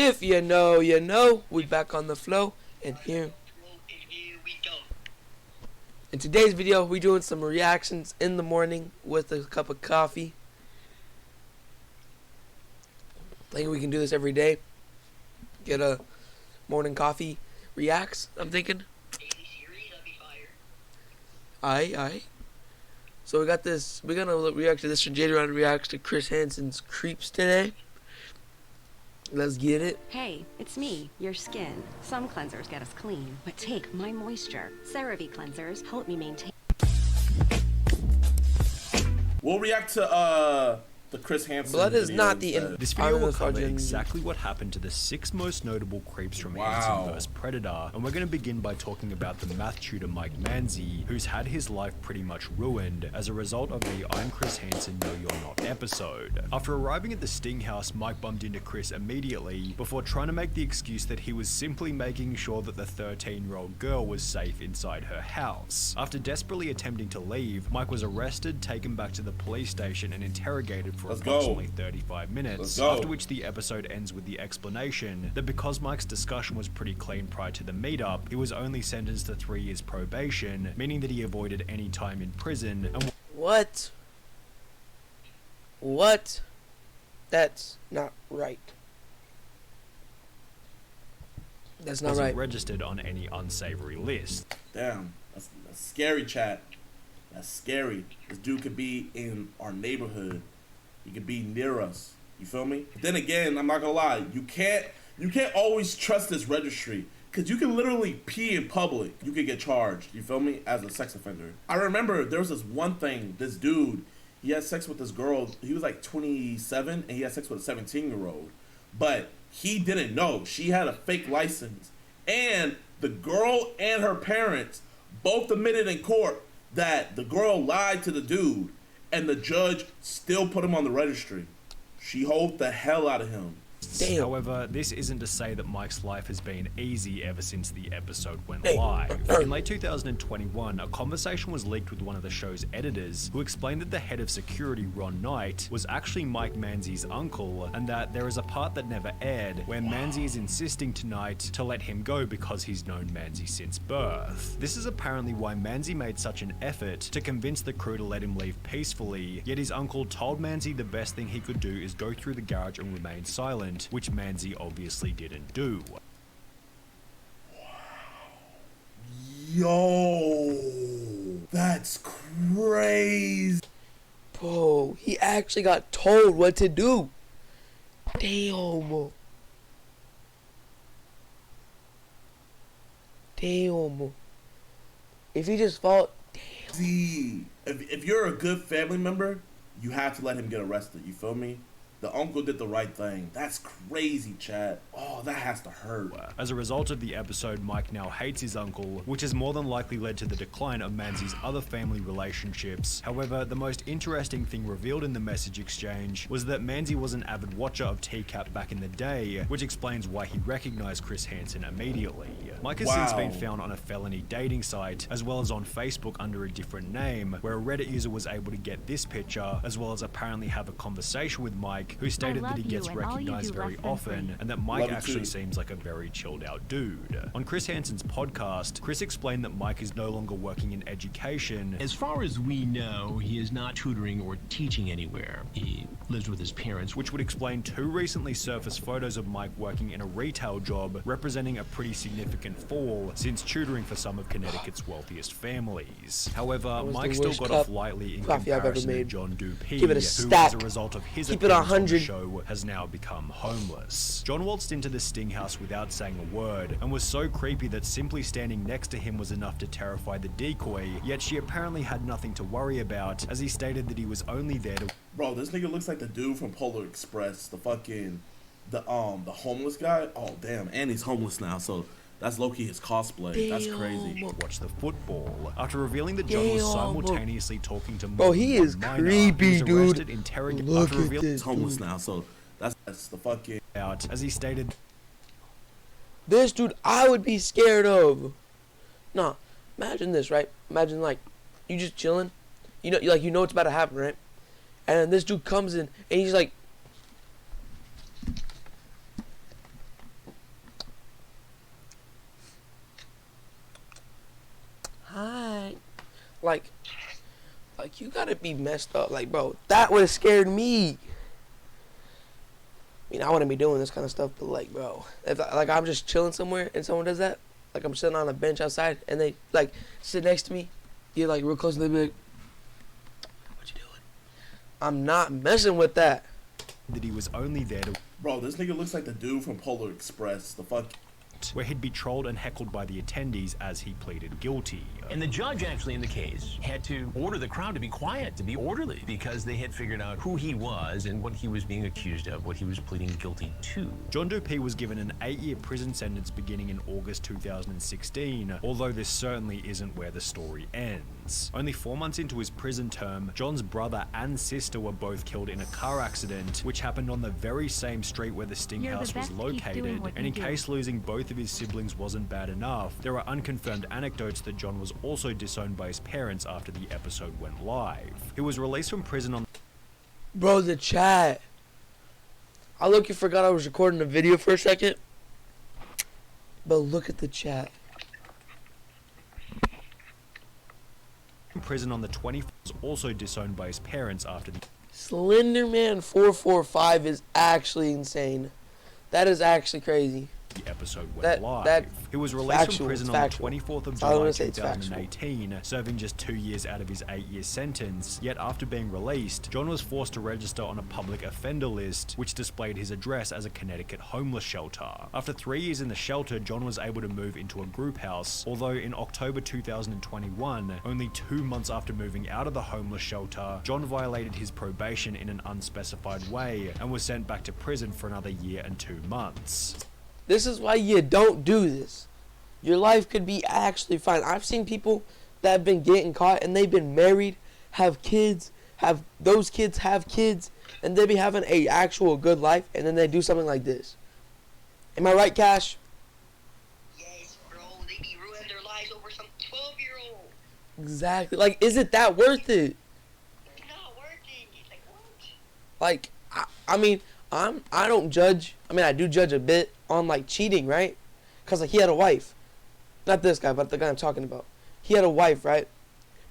If you know, you know. We back on the flow, and here we go. in today's video, we doing some reactions in the morning with a cup of coffee. I think we can do this every day. Get a morning coffee reacts. I'm thinking. Aye. So we got this. We're gonna react to this. Jada Round reacts to Chris Hansen's Creeps today. Let's get it. Hey, it's me, your skin. Some cleansers get us clean, but take my moisture. CeraVe cleansers help me maintain. We'll react to the Chris Hansen. Blood is not the instead. This video will cover exactly what happened to the 6 most notable creeps from Hansen vs. Predator, and we're going to begin by talking about the math tutor Mike Manzi, who's had his life pretty much ruined as a result of the I'm Chris Hansen, No You're Not episode. After arriving at the Sting house, Mike bumped into Chris immediately before trying to make the excuse that he was simply making sure that the 13-year-old girl was safe inside her house. After desperately attempting to leave, Mike was arrested, taken back to the police station, and interrogated for approximately 35 minutes, after which the episode ends with the explanation that because Mike's discussion was pretty clean prior to the meetup, he was only sentenced to 3 years probation, meaning that he avoided any time in prison. And What? That's not right. That's not wasn't right. registered on any unsavory list. Damn, that's scary, chat. That's scary. This dude could be in our neighborhood. He could be near us. You feel me? But then again, I'm not gonna lie. You can't always trust this registry, because you can literally pee in public. You could get charged, you feel me, as a sex offender. I remember there was this one thing, this dude, he had sex with this girl. He was like 27 and he had sex with a 17-year-old. But he didn't know. She had a fake license. And the girl and her parents both admitted in court that the girl lied to the dude, and the judge still put him on the registry. She holed the hell out of him. Damn. However, this isn't to say that Mike's life has been easy ever since the episode went live. In late 2021, a conversation was leaked with one of the show's editors, who explained that the head of security, Ron Knight, was actually Mike Manzi's uncle, and that there is a part that never aired where Manzi is insisting to Knight to let him go because he's known Manzi since birth. This is apparently why Manzi made such an effort to convince the crew to let him leave peacefully, yet his uncle told Manzi the best thing he could do is go through the garage and remain silent, which Manzi obviously didn't do. Yo, that's crazy. Bro, he actually got told what to do. Damn. If he just fought, damn. See, if you're a good family member, you have to let him get arrested, you feel me? The uncle did the right thing. That's crazy, chat. Oh, that has to hurt. As a result of the episode, Mike now hates his uncle, which has more than likely led to the decline of Manzi's other family relationships. However, the most interesting thing revealed in the message exchange was that Manzi was an avid watcher of TCAP back in the day, which explains why he recognized Chris Hansen immediately. Mike has since been found on a felony dating site, as well as on Facebook under a different name, where a Reddit user was able to get this picture, as well as apparently have a conversation with Mike, who stated that he gets recognized very often, and that Mike actually seems like a very chilled out dude. On Chris Hansen's podcast, Chris explained that Mike is no longer working in education. As far as we know, he is not tutoring or teaching anywhere. He lives with his parents, which would explain 2 recently surfaced photos of Mike working in a retail job, representing a pretty significant fall since tutoring for some of Connecticut's wealthiest families. However, Mike still got off lightly in comparison to John Dupee, who, as a result of his appearance on the show, has now become homeless. John waltzed into the Sting house without saying a word, and was so creepy that simply standing next to him was enough to terrify the decoy, yet she apparently had nothing to worry about, as he stated that he was only there to— Bro, this nigga looks like the dude from Polar Express, the homeless guy. Oh damn, and he's homeless now, so that's low-key his cosplay. That's crazy. Watch the football. After revealing that John was simultaneously talking to bro, he is creepy, dude. Look at this. He's homeless now, so that's the fucking out, as he stated. This dude, I would be scared of. Nah, imagine this, right? Imagine like you just chilling, you know what's about to happen, right? And then this dude comes in and he's like, Like you gotta be messed up. Like, bro, that would have scared me. I mean, I wouldn't be doing this kind of stuff, but like, bro, if like I'm just chilling somewhere and someone does that, like I'm sitting on a bench outside and they like sit next to me, get like real close and they be like, "What you doing?" I'm not messing with that. That he was only there to Bro, this nigga looks like the dude from Polar Express. The fuck? where he'd be trolled and heckled by the attendees as he pleaded guilty. And the judge actually in the case had to order the crowd to be quiet, to be orderly, because they had figured out who he was and what he was being accused of, what he was pleading guilty to. John Dupe was given an 8-year prison sentence beginning in August 2016, although this certainly isn't where the story ends. Only 4 months into his prison term, John's brother and sister were both killed in a car accident, which happened on the very same street where the Sting You're the house was best. Keep doing located, what and you in do. case losing both of his siblings wasn't bad enough, there are unconfirmed anecdotes that John was also disowned by his parents after the episode went live. He was released from prison on Bro, the chat. I look, you forgot I was recording a video for a second. But look at the chat. prison on the 24th, was also disowned by his parents after the Slenderman 445 is actually insane. That is actually crazy. episode went That- live. that- He was released factual, from prison it's on the factual. 24th of That's all I'm July gonna say, it's factual. 2018, serving just 2 years out of his 8-year sentence. Yet after being released, John was forced to register on a public offender list, which displayed his address as a Connecticut homeless shelter. After 3 years in the shelter, John was able to move into a group house, although in October 2021, only 2 months after moving out of the homeless shelter, John violated his probation in an unspecified way and was sent back to prison for another year and 2 months. This is why you don't do this. Your life could be actually fine. I've seen people that have been getting caught and they've been married, have kids, have kids, and they be having a actual good life, and then they do something like this. Am I right, Cash? Yes, bro. They be ruining their lives over some 12-year-old. Exactly. Like, is it that worth it? It's not working. It's like, what? Like, I mean, I don't judge. I mean, I do judge a bit on like cheating, right? Cause like he had a wife, not this guy, but the guy I'm talking about. He had a wife, right?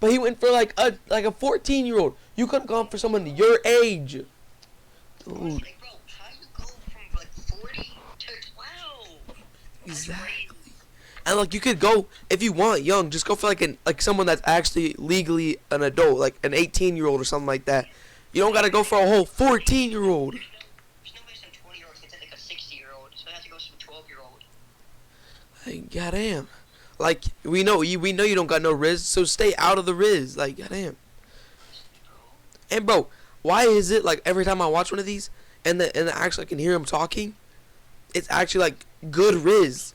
But he went for like a 14-year-old. You could have gone for someone your age. Dude, Like, bro, how you go from like 40 to 12? That's exactly. crazy. And like you could go if you want young, just go for like someone that's actually legally an adult, like an 18-year-old or something like that. You don't gotta go for a whole 14-year-old. There's no way some 20-year-old can take like a 60-year-old, so I have to go some 12-year-old. Like goddamn. Like we know you don't got no riz, so stay out of the riz. Like goddamn. And bro, why is it like every time I watch one of these and actually I can hear him talking, it's actually like good riz.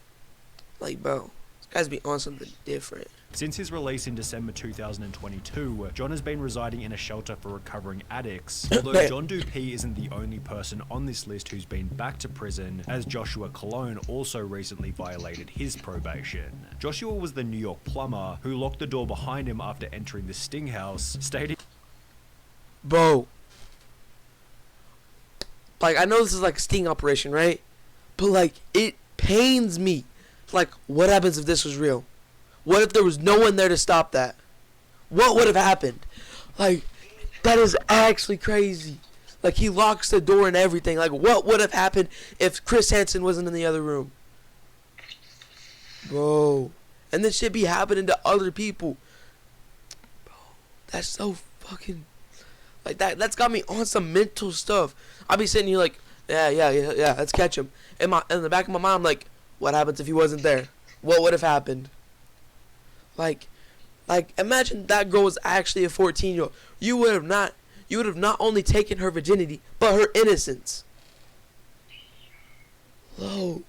Like bro, this guy's be on something different. Since his release in December 2022, John has been residing in a shelter for recovering addicts, although John Dupe isn't the only person on this list who's been back to prison, as Joshua Colon also recently violated his probation. Joshua was the New York plumber who locked the door behind him after entering the Sting house, stating, Bro, like I know this is like a sting operation, right? But like it pains me. Like what happens if this was real? What if there was no one there to stop that? What would have happened? Like that is actually crazy. Like he locks the door and everything. Like what would have happened if Chris Hansen wasn't in the other room? Bro, and this shit be happening to other people. Bro, that's so fucking like that's got me on some mental stuff. I'll be sitting here like, yeah, let's catch him. In the back of my mind, I'm like, what happens if he wasn't there? What would have happened? Like imagine that girl was actually a 14-year-old. You would have not only taken her virginity, but her innocence. Whoa.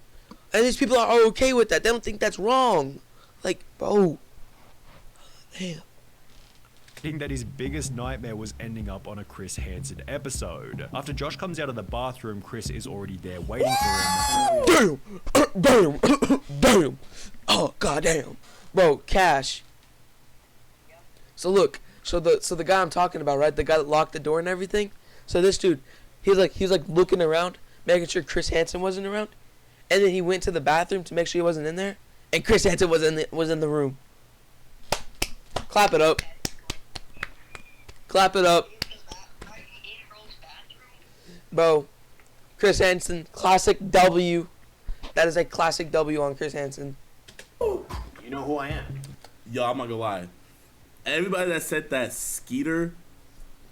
And these people are okay with that. They don't think that's wrong. Like, bro. Damn. that his biggest nightmare was ending up on a Chris Hansen episode. After Josh comes out of the bathroom, Chris is already there waiting for him. Damn. Oh, goddamn. Bro, Cash. So look, so the guy I'm talking about, right? The guy that locked the door and everything. So this dude, he was like looking around, making sure Chris Hansen wasn't around, and then he went to the bathroom to make sure he wasn't in there, and Chris Hansen was in the room. Clap it up. Clap it up. Fighting in girls' bathroom. Bro, Chris Hansen, classic W. That is a classic W on Chris Hansen. You know who I am. Yo, I'm not gonna lie. Everybody that said that Skeeter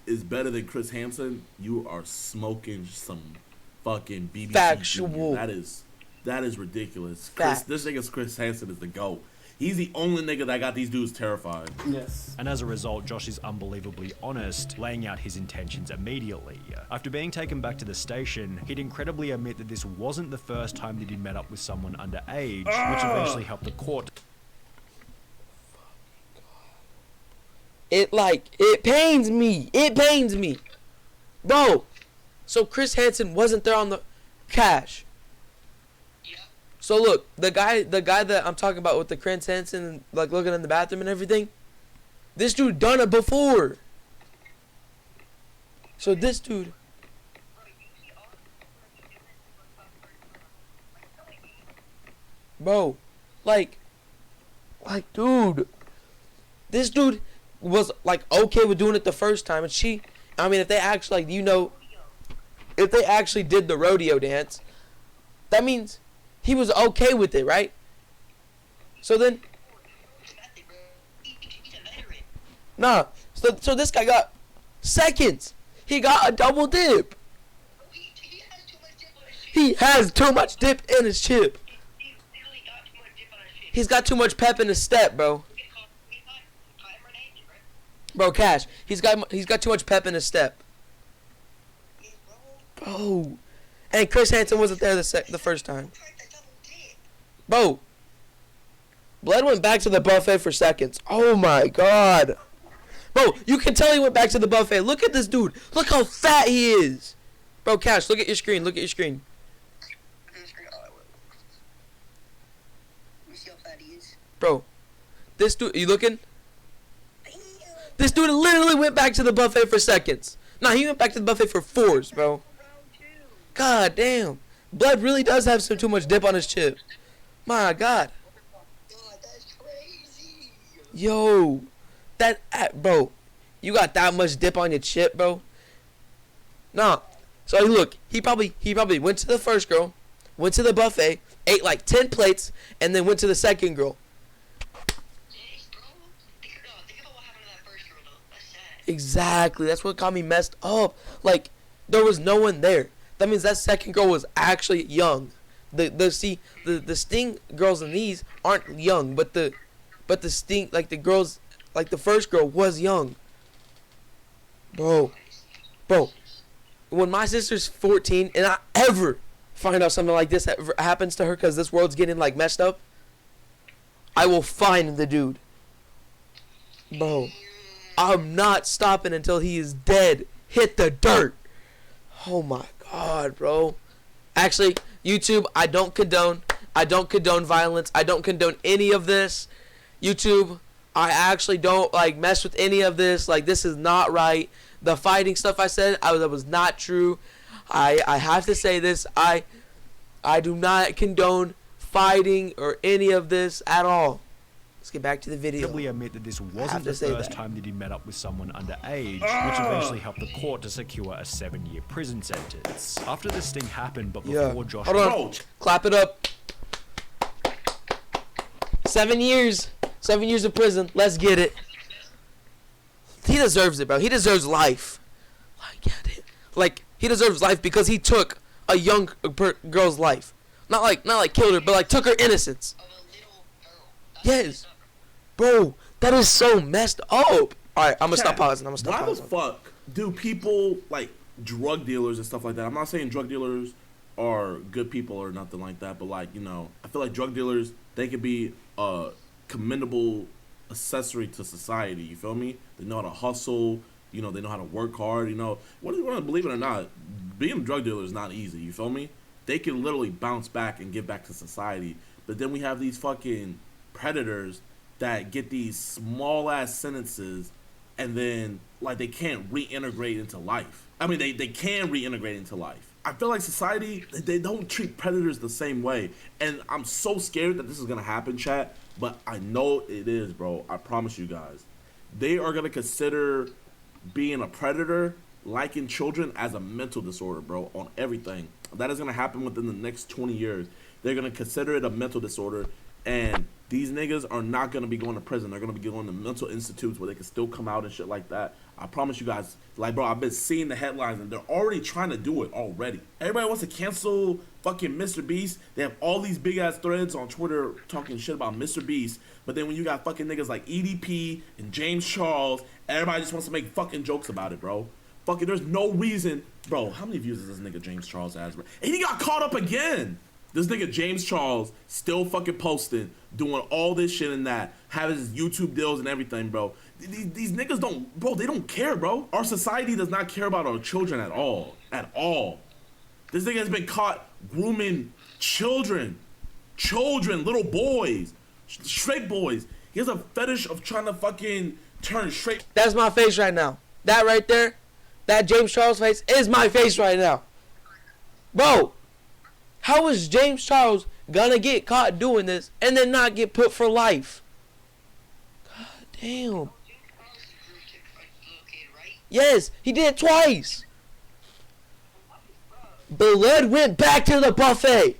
is better than Chris Hansen, you are smoking some fucking BBC. Factual. Junior. That is ridiculous. Facts. This nigga's Chris Hansen is the GOAT. He's the only nigga that got these dudes terrified. Yes. And as a result, Josh is unbelievably honest, laying out his intentions immediately. After being taken back to the station, he'd incredibly admit that this wasn't the first time that he'd met up with someone underage, which eventually helped the court. It pains me. It pains me. Bro, so Chris Hansen wasn't there on the cash. So look, the guy that I'm talking about with the Chris Hansen, like looking in the bathroom and everything, this dude done it before. So this dude, bro, like, dude, this dude was like okay with doing it the first time, and I mean, if they actually, like, you know, if they actually did the rodeo dance, that means he was okay with it, right? So then, nah. So this guy got seconds. He got a double dip. He has too much dip in his chip. He's got too much pep in his step, bro. Bro, Cash. He's got too much pep in his step. Bro. And Chris Hansen wasn't there the first time. Bro, Bled went back to the buffet for seconds. Oh my god. Bro, you can tell he went back to the buffet. Look at this dude. Look how fat he is. Bro, Cash, look at your screen. Look at your screen. Bro, this dude, you looking? This dude literally went back to the buffet for seconds. Nah, he went back to the buffet for fours, bro. God damn. Bled really does have too much dip on his chip. My God. God, that's crazy. Yo, bro, you got that much dip on your chip, bro? Nah. So look, he probably went to the first girl, went to the buffet, ate like 10 plates, and then went to the second girl. Jeez, bro. Think about what happened to that first girl, though. That's sad. Exactly. That's what got me messed up. Like, there was no one there. That means that second girl was actually young. The Sting girls in these aren't young, but the Sting, like the girls, like the first girl was young. Bro, when my sister's 14 and I ever find out something like this happens to her because this world's getting like messed up, I will find the dude. Bro, I'm not stopping until he is dead. Hit the dirt. Oh my God, bro. Actually, YouTube, I don't condone violence. I don't condone any of this. YouTube, I actually don't like mess with any of this. Like, this is not right. The fighting stuff I said, that was not true. I have to say this. I do not condone fighting or any of this at all. Let's get back to the video. Probably admit that this wasn't the first time that he met up with someone underage, which eventually helped the court to secure a 7-year prison sentence. After this sting happened, but before Josh... Hold on. Clap it up. 7 years. 7 years of prison. Let's get it. He deserves it, bro. He deserves life. Like, he deserves life because he took a young girl's life. Not like killed her, but like took her innocence. Yes. Bro, that is so messed up. Alright, I'm gonna stop pausing. Why the fuck do people, like, drug dealers and stuff like that? I'm not saying drug dealers are good people or nothing like that, but, like, you know, I feel like drug dealers, they could be a commendable accessory to society, you feel me? They know how to hustle, you know, they know how to work hard, you know. Whether you want to believe it or not, being a drug dealer is not easy, you feel me? They can literally bounce back and give back to society. But then we have these fucking predators that get these small ass sentences and then like they can't reintegrate into life. I mean, they can reintegrate into life. I feel like society, they don't treat predators the same way. And I'm so scared that this is gonna happen, chat, but I know it is, bro. I promise you guys. They are gonna consider being a predator, liking children as a mental disorder, bro, on everything. That is gonna happen within the next 20 years. They're gonna consider it a mental disorder, and these niggas are not gonna be going to prison. They're gonna be going to mental institutes where they can still come out and shit like that. I promise you guys. Like, bro, I've been seeing the headlines, and they're already trying to do it already. Everybody wants to cancel fucking Mr. Beast. They have all these big ass threads on Twitter talking shit about Mr. Beast. But then when you got fucking niggas like EDP and James Charles, everybody just wants to make fucking jokes about it, bro. Fucking, there's no reason, bro. How many views does this nigga James Charles has, bro? And he got caught up again. This nigga James Charles still fucking posting, doing all this shit and that, having his YouTube deals and everything, bro. These niggas don't, bro, they don't care, bro. Our society does not care about our children at all. At all. This nigga has been caught grooming children, little boys, straight boys. He has a fetish of trying to fucking turn straight. That's my face right now. That right there, that James Charles face is my face right now. Bro, how is James Charles gonna get caught doing this and then not get put for life? God damn. Yes, he did it twice. Blood went back to the buffet.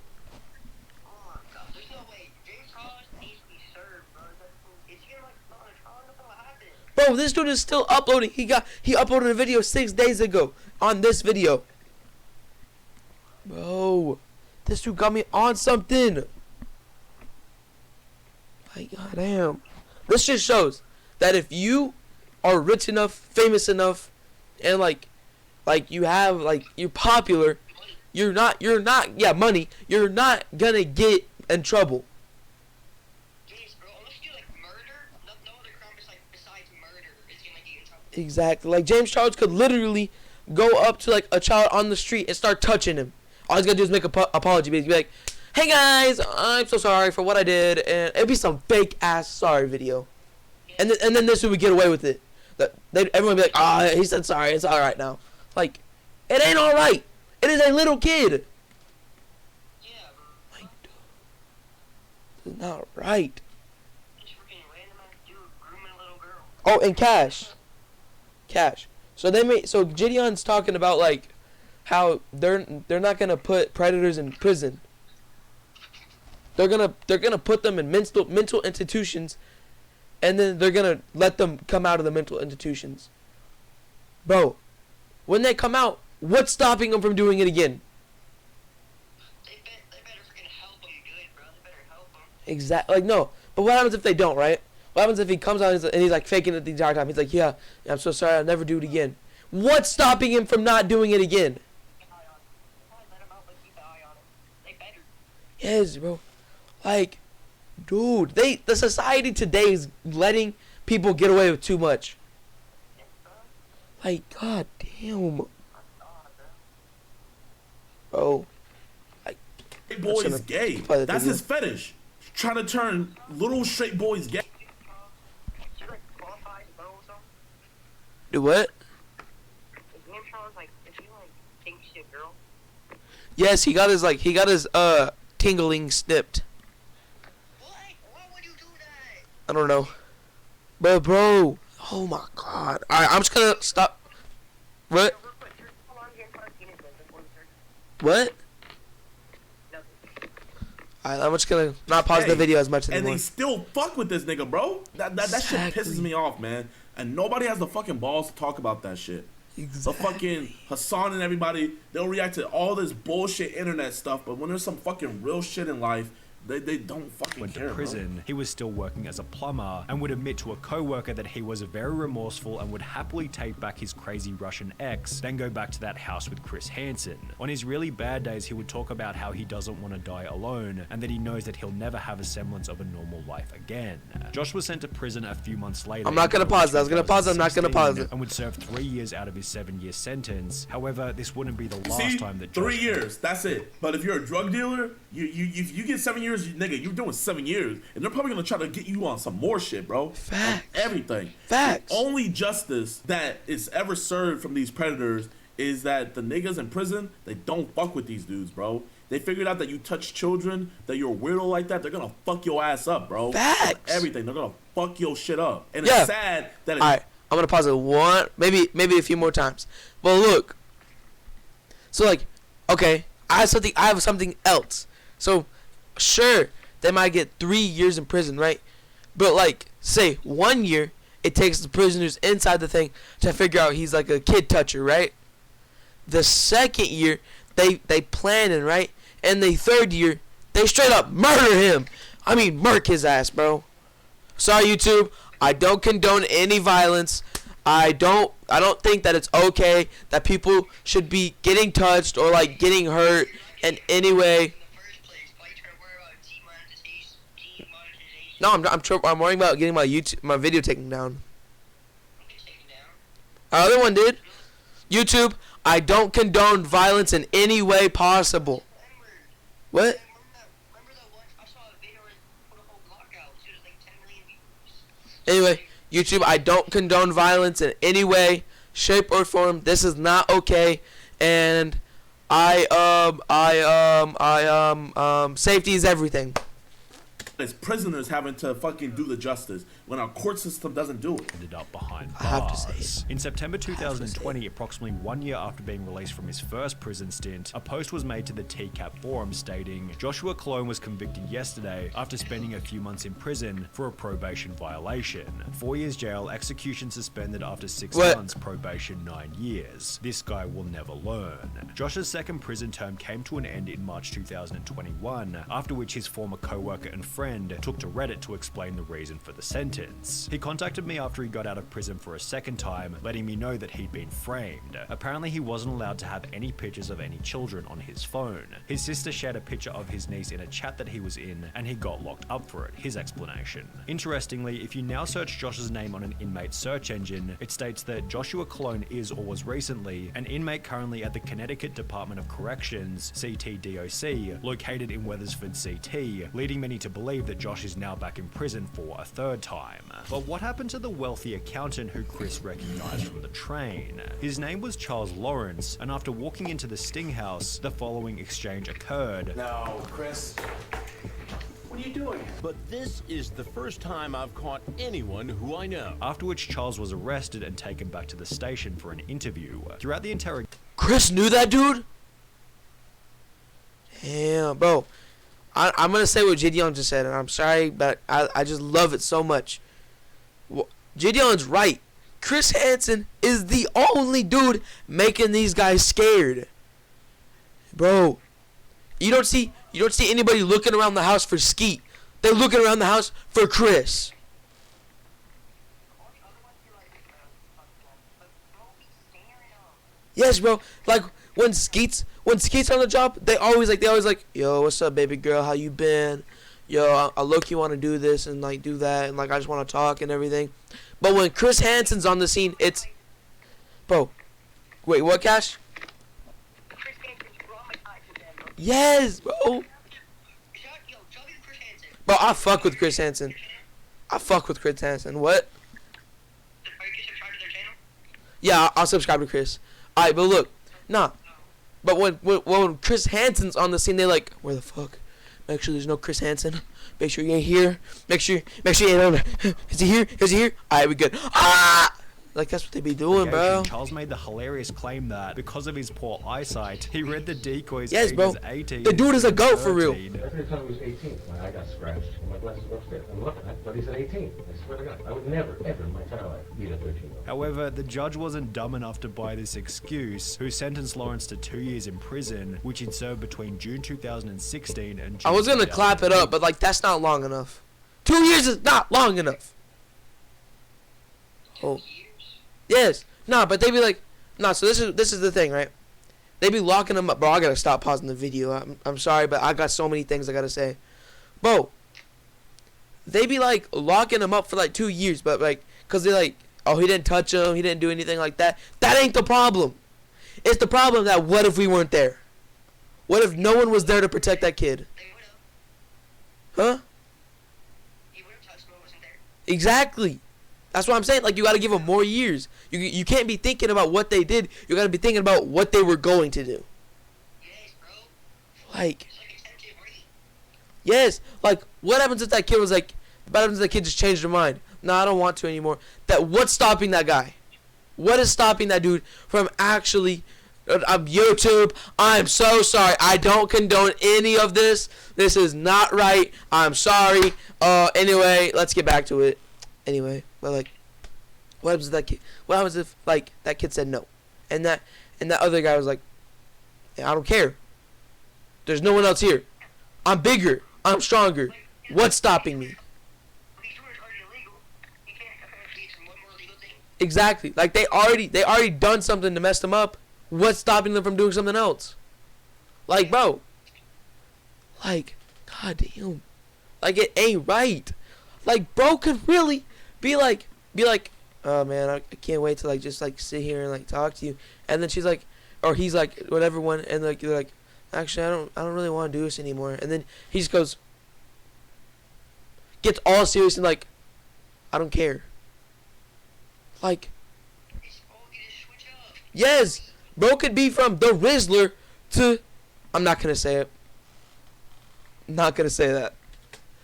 Oh my god, there's no way. James Charles needs to be served, bro. Is he gonna like on a trial? What happened? Bro, this dude is still uploading. He uploaded a video 6 days ago on this video. Bro, this dude got me on something. Like, goddamn. This just shows that if you are rich enough, famous enough, and like you have, like, you're popular, you're not, yeah, money, you're not gonna get in trouble. Jeez, bro, unless you do like murder, no other crime besides murder is gonna get you in trouble. Exactly. Like, James Charles could literally go up to like a child on the street and start touching him. All he's gonna do is make an apology. Be like, "Hey guys, I'm so sorry for what I did," and it'd be some fake ass sorry video. And then this dude would get away with it. Everyone would be like, "Ah, he said sorry. It's all right now." Like, it ain't all right. It is a little kid. Yeah, bro. Like, dude, it's not right. Just freaking random ass dude grooming a little girl. Oh, and Cash. So Gideon's talking about like how they're not gonna put predators in prison. They're gonna put them in mental institutions, and then they're gonna let them come out of the mental institutions. Bro, when they come out, what's stopping them from doing it again? They better freaking help him good, bro. They better help him. Exactly. Like, no. But what happens if they don't, right? What happens if he comes out and he's like faking it the entire time? He's like, yeah, I'm so sorry, I'll never do it again. What's stopping him from not doing it again? Keep an eye on him. Probably let him out, but keep an eye on him. They better. Yes, bro. Like, dude, the society today is letting people get away with too much. Yes, bro. Like, god damn, My god, bro. bro. Straight boy is gay. play the That's video. his fetish. Trying to turn little straight boys gay. Is he like qualified to vote or something? Do what? Is James Charles like, is he like, think shit, girl? Yes, he got his tingling snipped. What? Why would you do that? I don't know. But bro, oh my god. Alright, I'm just gonna stop. What? Real quick, how long you guys seen it before the search? What? Nothing. Alright, I'm just gonna not pause the Hey, video as much And anymore. they still fuck with this nigga, bro. That shit Exactly. pisses me off, man. And nobody has the fucking balls to talk about that shit. The Exactly. fucking Hassan and everybody, they'll react to all this bullshit internet stuff, but when there's some fucking real shit in life, they don't fucking Went care, to prison, he was still working as a plumber and would admit to a co-worker that he was very remorseful and would happily take back his crazy Russian ex, then go back to that house with Chris Hansen. On his really bad days, he would talk about how he doesn't want to die alone and that he knows that he'll never have a semblance of a normal life again. Josh was sent to prison a few months later. I'm not gonna in pause it. I was gonna pause it. I'm not gonna pause it. And would serve 3 years out of his 7-year sentence. However, this wouldn't be the last See, time that 3 Josh years, that's it. But if you're a drug dealer, you get 7 years, nigga, you're doing 7 years, and they're probably gonna try to get you on some more shit, bro. Facts. On everything. Facts. The only justice that is ever served from these predators is that the niggas in prison, they don't fuck with these dudes, bro. They figured out that you touch children, that you're a weirdo like that, they're gonna fuck your ass up, bro. Facts. Everything. They're gonna fuck your shit up. And Yeah. it's sad that it's Alright, I'm gonna pause it one, maybe a few more times. But look, so like, okay, I have something else. So, sure, they might get 3 years in prison, right? But like, say 1 year, it takes the prisoners inside the thing to figure out he's like a kid toucher, right? The second year, they plan it, right? And the third year, they straight up murder him. I mean, murk his ass, bro. Sorry, YouTube. I don't condone any violence. I don't think that it's okay that people should be getting touched or like getting hurt in any way. In the first place, why you trying to worry about demonetization? No, I'm worrying about getting my video taken down. Don't get taken down. Our other one did. YouTube, I don't condone violence in any way possible. What? Remember that one? I saw a video where they put a whole block out. It was like 10 million views. Anyway, YouTube, I don't condone violence in any way, shape, or form. This is not okay, and safety is everything. As prisoners having to fucking do the justice when our court system doesn't do it. Ended up behind bars. I have to say it. In September 2020, approximately 1 year after being released from his first prison stint, a post was made to the TCAP forum stating, Joshua Clone was convicted yesterday after spending a few months in prison for a probation violation. 4 years jail, execution suspended after 6 months, probation 9 years. This guy will never learn. Josh's second prison term came to an end in March 2021, after which his former co-worker and friend took to Reddit to explain the reason for the sentence. He contacted me after he got out of prison for a second time, letting me know that he'd been framed. Apparently he wasn't allowed to have any pictures of any children on his phone. His sister shared a picture of his niece in a chat that he was in, and he got locked up for it, his explanation. Interestingly, if you now search Josh's name on an inmate search engine, it states that Joshua Clone is or was recently an inmate currently at the Connecticut Department of Corrections, CTDOC, located in Wethersford, CT, leading many to believe that Josh is now back in prison for a third time. But what happened to the wealthy accountant who Chris recognized from the train? His name was Charles Lawrence, and after walking into the Sting house, the following exchange occurred. Now, Chris, what are you doing? But this is the first time I've caught anyone who I know. After which Charles was arrested and taken back to the station for an interview. Throughout the interrogation, Chris knew that dude? Damn, bro. I'm going to say what Gideon just said, and I'm sorry, but I just love it so much. Gideon's right. Chris Hansen is the only dude making these guys scared. Bro, you don't see anybody looking around the house for Skeet. They're looking around the house for Chris. Yes, bro. Like when Skeet's on the job, they always like, yo, what's up, baby girl? How you been? Yo, I look, you want to do this and like do that, and like I just want to talk and everything. But when Chris Hansen's on the scene, it's, bro. Wait, what, Cash? Chris Hansen's traumatizing them. Yes, bro. Yo, tell me Chris Hansen. Bro, I fuck with Chris Hansen. What? Are you subscribed to their channel? Yeah, I'll subscribe to Chris. Alright, but look, nah. But when Chris Hansen's on the scene, they like, where the fuck? Make sure there's no Chris Hansen. Make sure you ain't here. Make sure you ain't on. Is he here? Is he here? Alright, we good. Ah! Like, that's what they be doing, bro. Charles made the hilarious claim that because of his poor eyesight, he read the decoys. Yes, bro. 18 The dude is a goat for real. Every time he was 18, my eye got scratched and my glasses were upstairs. I'm looking at it, but he said 18. I swear to God, I would never, ever in my entire life meet a 13-year-old. However, the judge wasn't dumb enough to buy this excuse, who sentenced Lawrence to 2 years in prison, which he'd served between June 2016 and June I was gonna clap it up, but like, that's not long enough. 2 years is not long enough. Oh. Yes. Nah, but they be like, nah, so this is the thing, right? They be locking them up. Bro, I gotta stop pausing the video. I'm sorry, but I got so many things I gotta say. Bro, they be like locking him up for like 2 years, but like, cause they're like, oh, he didn't touch him, he didn't do anything like that. That ain't the problem. It's the problem that what if we weren't there? What if no one was there to protect that kid? They would've. Huh? He would've touched him, wasn't there. Exactly. That's what I'm saying. Like, you gotta give them more years. You can't be thinking about what they did. You gotta be thinking about what they were going to do. Yes, bro. Like, It's like attempted rape. yes. Like, what happens if that kid was like, what happens if that kid just changed their mind? no, I don't want to anymore. What's stopping that guy? What is stopping that dude from actually YouTube? I'm so sorry. I don't condone any of this. This is not right. I'm sorry. Anyway, let's get back to it. Anyway, but like, what happens if that kid? What happens if like that kid said no, and that other guy was like, I don't care. There's no one else here. I'm bigger. I'm stronger. What's stopping me? Exactly. Like they already done something to mess them up. What's stopping them from doing something else? Like, bro. Like, goddamn. Like, it ain't right. Like, bro could really be like, oh man, I can't wait to like just like sit here and like talk to you. And then she's like, or he's like, whatever one, and like you're like, actually I don't really want to do this anymore. And then he just goes, gets all serious and like, I don't care. Like, yes, bro could be from the Rizzler to, I'm not gonna say it. Not gonna say that.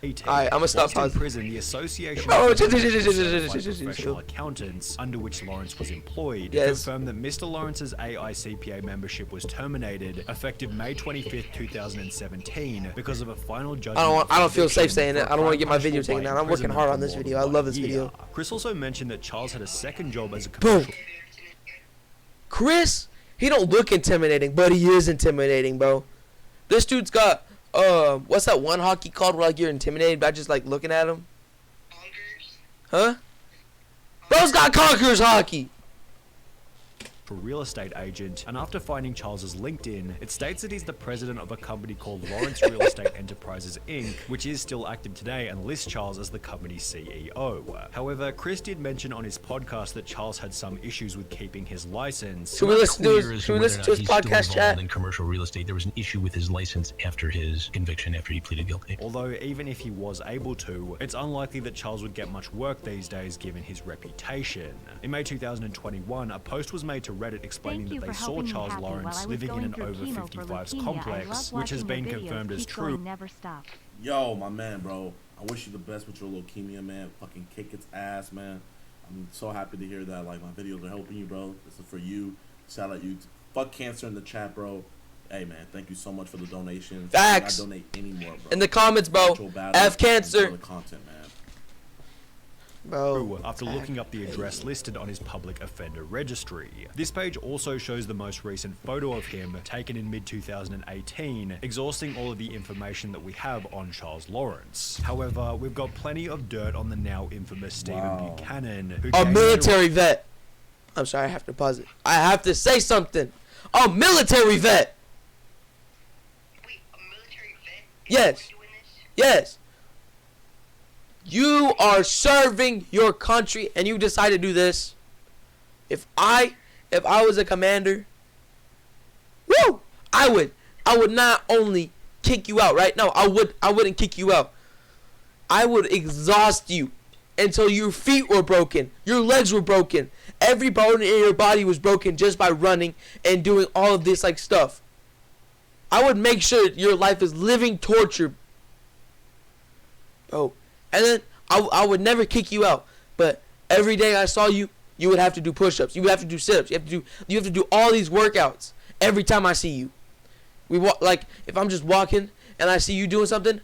Alright, I'm gonna stop Whilst in pausing. prison, the Association Oh, of Professional Accountants, under which Lawrence was employed, Yes. confirmed that Mr. Lawrence's AICPA membership was terminated effective May 25th, 2017, because of a final judgment. I don't feel safe saying it. I don't want to get my video taken down. I'm working hard on this video. I love this video. Chris also mentioned that Charles had a second job as a Boom. commercial. Chris, he don't look intimidating, but he is intimidating, bro. This dude's got what's that one hockey called where like you're intimidated by just like looking at him? Huh? Bro's got Conquerors hockey. For real estate agent, and after finding Charles's LinkedIn, it states that he's the president of a company called Lawrence Real Estate Enterprises Inc., which is still active today and lists Charles as the company's CEO. However, Chris did mention on his podcast that Charles had some issues with keeping his license. Should we listen to his podcast chat? In commercial real estate, there was an issue with his license after his conviction, after he pleaded guilty. Although even if he was able to, it's unlikely that Charles would get much work these days given his reputation. In May 2021, a post was made to Reddit explaining that they saw Charles Lawrence living in an over 55s complex, which has been confirmed as true. Yo, my man, bro. I wish you the best with your leukemia, man. Fucking kick its ass, man. I'm so happy to hear that. Like, my videos are helping you, bro. This is for you. Shout out you. Fuck cancer in the chat, bro. Hey, man. Thank you so much for the donations. Facts. I donate anymore, bro. In the comments, bro. F cancer. The content, man. Bro. After looking up the address listed on his public offender registry. This page also shows the most recent photo of him taken in mid-2018, exhausting all of the information that we have on Charles Lawrence. However, we've got plenty of dirt on the now infamous Stephen Buchanan, who A military vet. I'm sorry, I have to pause it. I have to say something. A military vet. Wait, a military vet? Yes. Doing this? Yes. You are serving your country and you decide to do this. If I was a commander, woo, I would not only kick you out, right? No, I wouldn't kick you out. I would exhaust you until your feet were broken, your legs were broken, every bone in your body was broken just by running and doing all of this like stuff. I would make sure your life is living torture. Bro. And then I would never kick you out, but every day I saw you, you would have to do push-ups, you would have to do sit-ups, you have to do all these workouts every time I see you. We walk, like if I'm just walking and I see you doing something,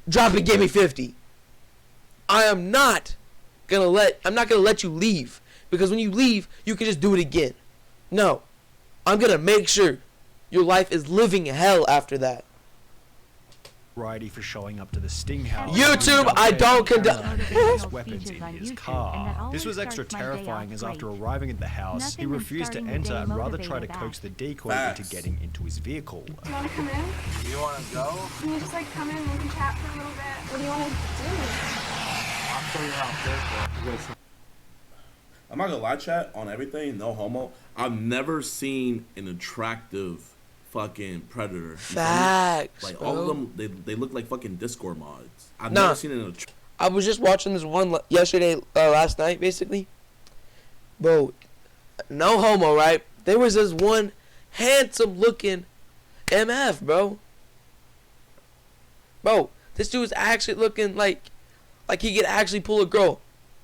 drop it, give me 50. I'm not gonna let you leave, because when you leave, you can just do it again. No, I'm gonna make sure your life is living hell after that. Variety for showing up to the Sting House. YouTube, I don't condone. His weapons in his car. This was extra terrifying as after arriving at the house, he refused to enter and rather tried to coax the decoy into getting into his vehicle. Do you want to come in? Do you want to go? Can you just like come in and we can chat for a little bit? What do you want to do? I'll show you how I'm careful. I'm not gonna lie, chat, on everything, no homo. I've never seen an attractive fucking predator. Facts, like bro. all of them, they look like fucking Discord mods. I've never seen an I was just watching this one yesterday, last night, basically. Bro, no homo, right? There was this one handsome-looking MF, bro. Bro, this dude's actually looking like he could actually pull a girl.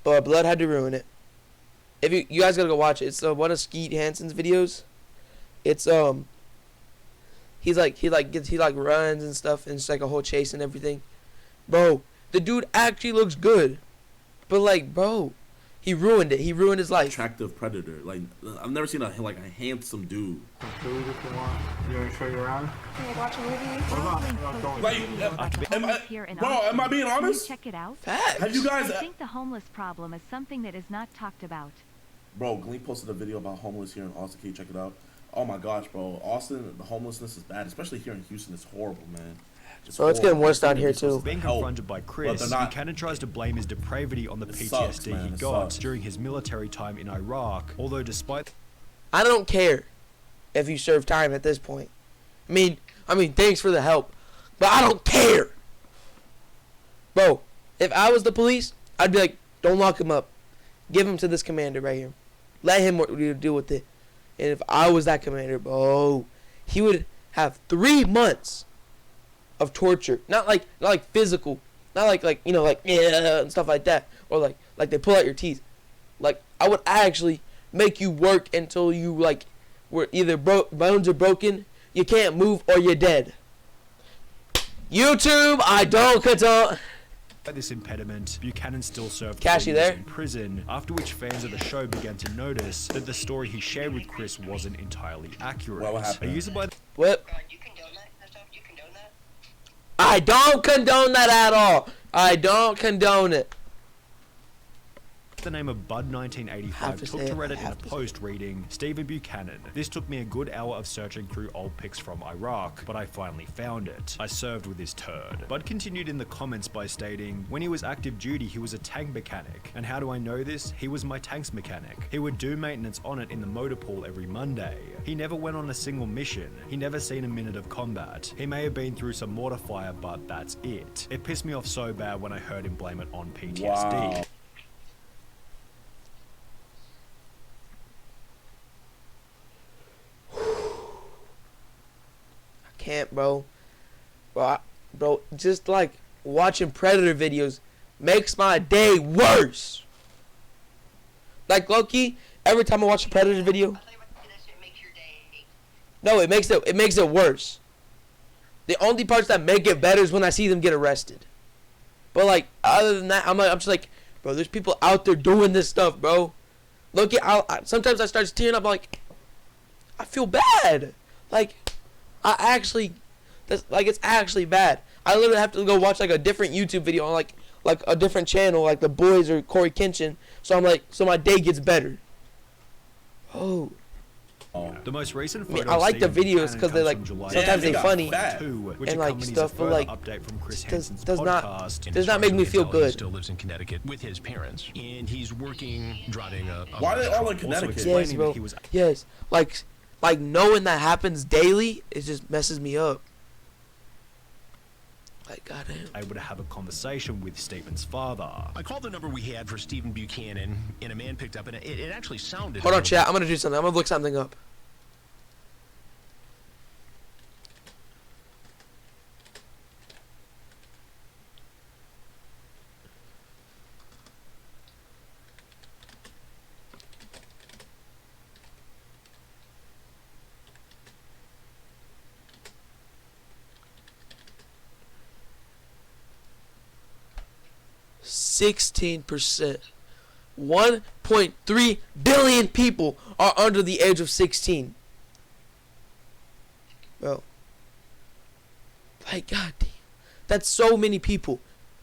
but blood had to ruin it. If you guys gotta go watch it. It's one of Skeet Hanson's videos. It's he runs and stuff, and it's like a whole chase and everything. Bro, the dude actually looks good, but like, bro, he ruined it. He ruined his life. Attractive predator. Like, I've never seen a handsome dude. Some food if you want. You want to show you around? Can we watch a movie? What about going? Like, bro, am I being honest? Check it out. Facts. Have you guys? I think the homeless problem is something that is not talked about. Bro, Glenn posted a video about homeless here in Austin. Can you check it out? Oh my gosh, bro. Austin, the homelessness is bad, especially here in Houston. It's horrible, man. So it's getting worse down here too. Being confronted by Chris, Buchanan tries to blame his depravity on the PTSD he got during his military time in Iraq. Although despite, I don't care if you serve time at this point. I mean, thanks for the help, but I don't care. Bro, if I was the police, I'd be like, don't lock him up. Give him to this commander right here. Let him deal with it. And if I was that commander, bro, he would have 3 months of torture. Not like physical. Not like you know, like yeah and stuff like that. Or like they pull out your teeth. Like, I would actually make you work until you like were either bones are broken, you can't move, or you're dead. YouTube, I don't condone. this impediment, Buchanan still served Cash, 3 you years there? in prison, after which fans of the show began to notice that the story he shared with Chris wasn't entirely accurate. What happened? A user by What? You condone that stuff? You condone that? I don't condone that at all. I don't condone it. the name of Have Bud1985 to took say to it, Reddit in have a to say post reading Stephen Buchanan. This took me a good hour of searching through old pics from Iraq, but I finally found it. I served with this turd. Bud continued in the comments by stating, when he was active duty, he was a tank mechanic. And how do I know this? He was my tanks mechanic. He would do maintenance on it in the motor pool every Monday. He never went on a single mission. He never seen a minute of combat. He may have been through some mortar fire, but that's it. It pissed me off so bad when I heard him blame it on PTSD. Wow. Can't, bro. Bro, just like watching Predator videos makes my day worse. Like, low-key, every time I watch a Predator video, I thought you were about to say that shit makes your day. no, it makes it worse. The only parts that make it better is when I see them get arrested. But like, other than that, I'm just like, bro, there's people out there doing this stuff, bro. Look at, sometimes I start tearing up, like, I feel bad. Like, it's actually bad. I literally have to go watch like a different YouTube video on like a different channel, like The Boys or Corey Kenshin. So I'm like, so my day gets better. Oh. The most recent I mean, photo I of like the Stephen videos Buchanan 'cause they're, comes like, from July sometimes they funny 2022, which and, like, accompanies stuff, a but, further like, update from Chris does Hansen's not podcast. does not make me feel good. He still lives in Connecticut with his parents, and he's working driving a Why are they all in Also Connecticut? explaining Yes, bro. that he was Yes, like knowing that happens daily, it just messes me up. Like, goddamn. able to have a conversation with Stephen's father. I called the number we had for Stephen Buchanan, and a man picked up, and it actually sounded. Hold on, chat. I'm gonna do something. I'm gonna look something up. %. 1.3 billion people are under the age of 16. Bro. Like, goddamn. That's so many people.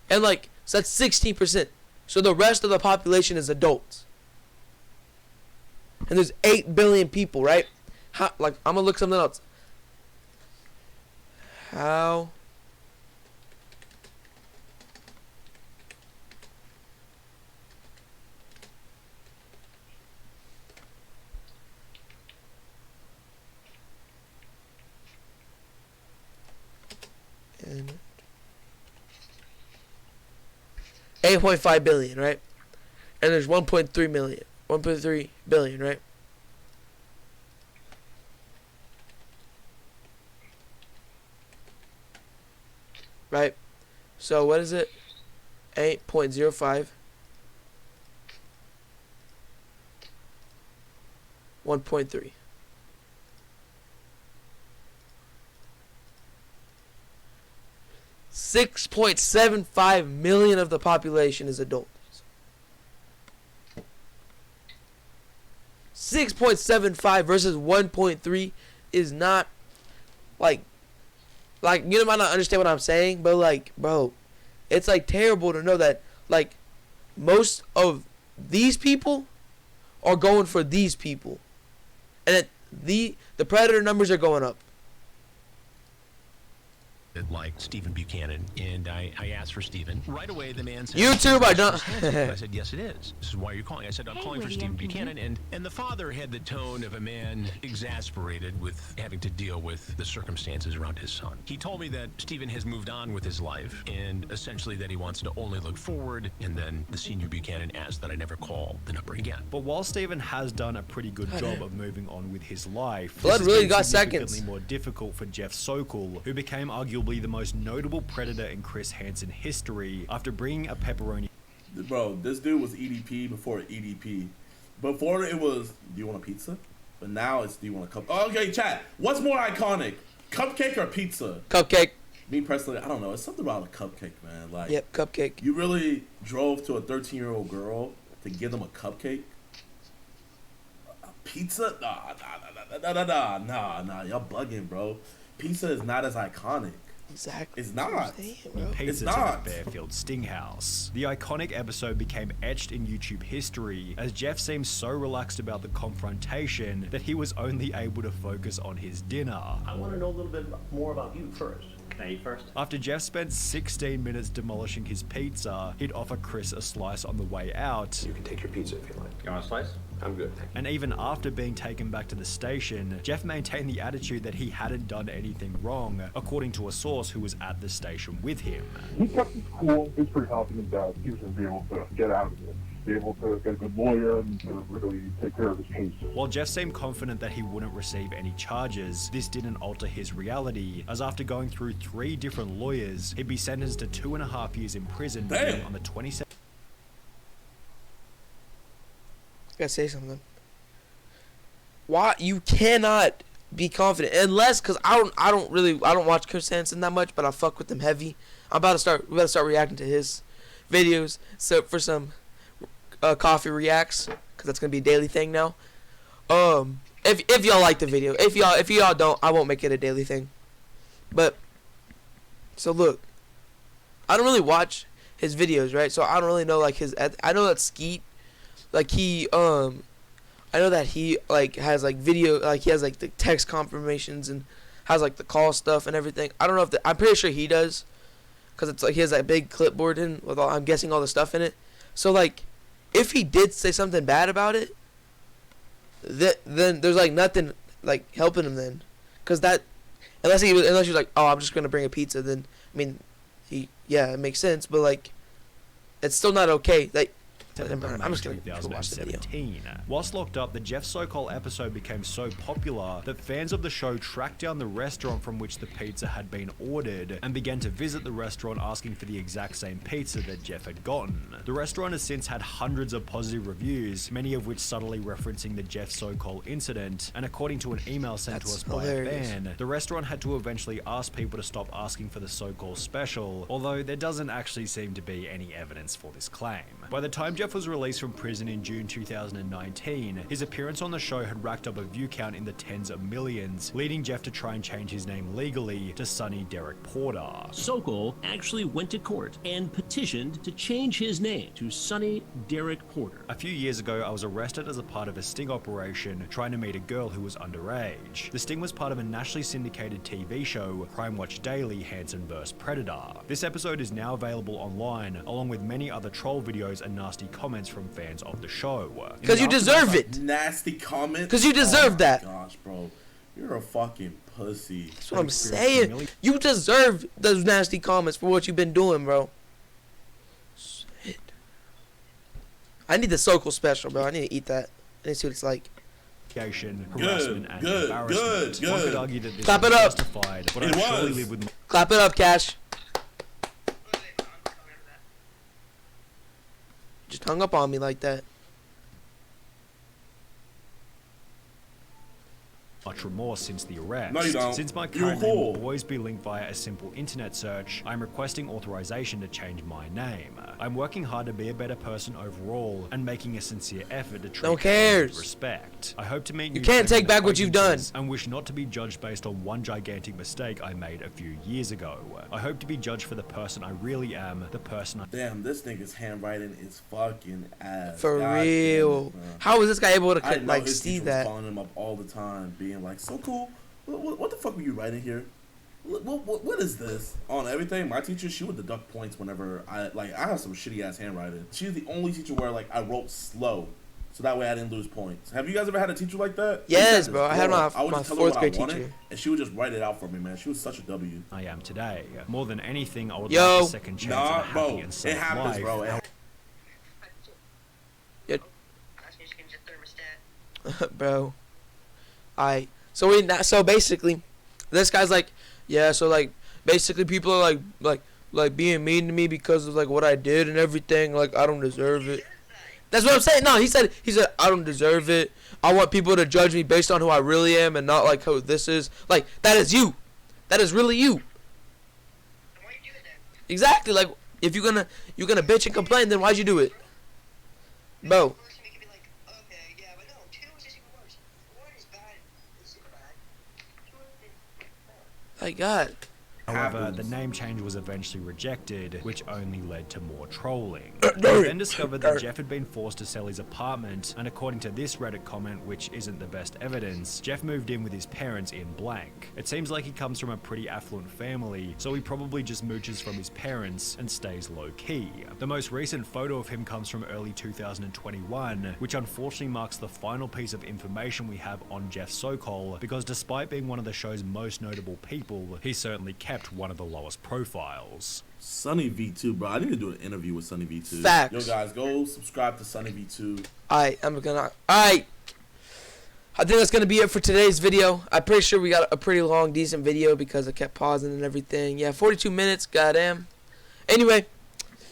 And like, so that's 16%. So the rest of the population is adults. And there's 8 billion people, right? How, like, I'm gonna look something else. How and 8.5 billion, right? And there's 1.3 million, 1.3 billion, right? Right? So what is it? 8.05 1.3. 6.75 million of the population is adults. 6.75 versus 1.3 is not like you might not understand what I'm saying, but like, bro, it's like terrible to know that like most of these people are going for these people, and that the predator numbers are going up. Like Stephen Buchanan, and I asked for Stephen. Right away, the man said, YouTube, I don't. I said, yes, it is. This is why you're calling. I said, I'm Hey, calling for William, Stephen can you- Buchanan. And the father had the tone of a man exasperated with having to deal with the circumstances around his son. He told me that Stephen has moved on with his life, and essentially that he wants to only look forward. And then the senior Buchanan asked that I never call the number again. But while Stephen has done a pretty good job of moving on with his life, Blood this has really been got significantly seconds. more difficult for Jeff Sokol, who became arguably the most notable predator in Chris Hansen history after bringing a pepperoni. Bro, this dude was EDP before EDP. Before it was, do you want a pizza? But now it's, do you want a cup? Oh, okay, chat. What's more iconic, cupcake or pizza? Cupcake. Me personally, I don't know. It's something about a cupcake, man. Like, Yep, cupcake. you really drove to a 13-year-old girl to give them a cupcake? A pizza? Nah. Y'all bugging, bro. Pizza is not as iconic. Exactly. It's not. Pizza It's to not. the Fairfield Stinghouse. The iconic episode became etched in YouTube history as Jeff seemed so relaxed about the confrontation that he was only able to focus on his dinner. I want to know a little bit more about you first. Can I eat first? After Jeff spent 16 minutes demolishing his pizza, he'd offer Chris a slice on the way out. You can take your pizza if you like. You want a slice? I'm good, thank you. And even after being taken back to the station, Jeff maintained the attitude that he hadn't done anything wrong, according to a source who was at the station with him. He kept his cool. He was pretty confident that he was going to be able to get out of it, be able to get a good lawyer and to really take care of his case. While Jeff seemed confident that he wouldn't receive any charges, this didn't alter his reality, as after going through 3 different lawyers, he'd be sentenced to 2.5 years in prison beginning on the 27th. I gotta say something. Why you cannot be confident unless, cause I don't watch Chris Hansen that much, but I fuck with him heavy. We about to start reacting to his videos. So for some coffee reacts, cause that's gonna be a daily thing now. If y'all like the video, if y'all don't, I won't make it a daily thing. But so look, I don't really watch his videos, right? So I don't really know like his. I know that Skeet. Like I know that he like has like video, like he has like the text confirmations and has like the call stuff and everything. I don't know if I'm pretty sure he does, cause it's like he has that big clipboard in with all, I'm guessing all the stuff in it. So like, if he did say something bad about it, then there's like nothing like helping him then, cause that unless you're like, oh, I'm just gonna bring a pizza, then I mean, it makes sense, but like, it's still not okay. Like. I'm just gonna watch the video. 2017. Whilst locked up, the Jeff Sokol episode became so popular that fans of the show tracked down the restaurant from which the pizza had been ordered and began to visit the restaurant asking for the exact same pizza that Jeff had gotten. The restaurant has since had hundreds of positive reviews, many of which subtly referencing the Jeff Sokol incident, and according to an email sent to us by a fan, the restaurant had to eventually ask people to stop asking for the Sokol special, although there doesn't actually seem to be any evidence for this claim. By the time Jeff was released from prison in June 2019, his appearance on the show had racked up a view count in the tens of millions, leading Jeff to try and change his name legally to Sonny Derek Porter. Sokol actually went to court and petitioned to change his name to Sonny Derek Porter. A few years ago, I was arrested as a part of a sting operation trying to meet a girl who was underage. The sting was part of a nationally syndicated TV show, Crime Watch Daily: Hansen vs. Predator. This episode is now available online, along with many other troll videos and nasty comments from fans of the show. Because you deserve it. Nasty comments. Because you deserve that. Gosh, bro, you're a fucking pussy. That's what I'm saying. You deserve those nasty comments for what you've been doing, bro. Shit. I need the Sokol special, bro. I need to eat that. I need to see what it's like. Harassment and embarrassment. One could argue that this Clap was it up. justified, but I surely live with. Clap it up, Cash. Just hung up on me like that. much remorse since the arrest. No, you don't. Since my You're current name cool. will always be linked via a simple internet search, I'm requesting authorization to change my name. I'm working hard to be a better person overall and making a sincere effort to treat No cares. with respect. I hope to meet You can't take back what you've done. and wish not to be judged based on one gigantic mistake I made a few years ago. I hope to be judged for the person I really am, the person I... Damn, this nigga's handwriting is fucking ass. For God real. damn it, How is this guy able I to know like his see teacher was that? calling him up all the time, being like, "So cool. What the fuck were you writing here? What is this?" On everything, my teacher, she would deduct points whenever I have some shitty ass handwriting. She's the only teacher where like I wrote slow, so that way I didn't lose points. Have you guys ever had a teacher like that? Yes, bro. I had I my would just tell her fourth what grade I wanted, teacher. and she would just write it out for me, man. She was such a W. I am today. More than anything, I would Yo. like a second chance at a happy bro, and it safe happens, life. bro. Bro. So basically, this guy's like, yeah, so like basically people are like being mean to me because of like what I did and everything. Like I don't deserve it. That's what I'm saying. No, he said I don't deserve it. I want people to judge me based on who I really am and not like who this is. Like that is you. That is really you. Exactly. Like if you're gonna bitch and complain, then why'd you do it, bro? My God. However, the name change was eventually rejected, which only led to more trolling. We then discovered that Jeff had been forced to sell his apartment, and according to this Reddit comment, which isn't the best evidence, Jeff moved in with his parents in blank. It seems like he comes from a pretty affluent family, so he probably just mooches from his parents and stays low-key. The most recent photo of him comes from early 2021, which unfortunately marks the final piece of information we have on Jeff Sokol, because despite being one of the show's most notable people, he certainly kept one of the lowest profiles. Sunny V2, bro. I need to do an interview with Sunny V2. Facts. Yo, guys, go subscribe to Sunny V2. I think that's gonna be it for today's video. I'm pretty sure we got a pretty long, decent video because I kept pausing and everything. Yeah, 42 minutes. Goddamn. Anyway,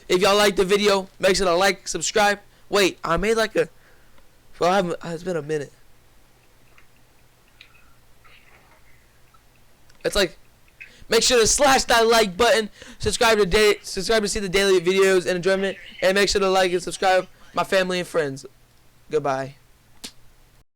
if y'all liked the video, make sure to like, subscribe. Wait, I made like a. Well, it's been a minute. It's like. Make sure to slash that like button. Subscribe to see the daily videos and enjoyment. And make sure to like and subscribe my family and friends. Goodbye.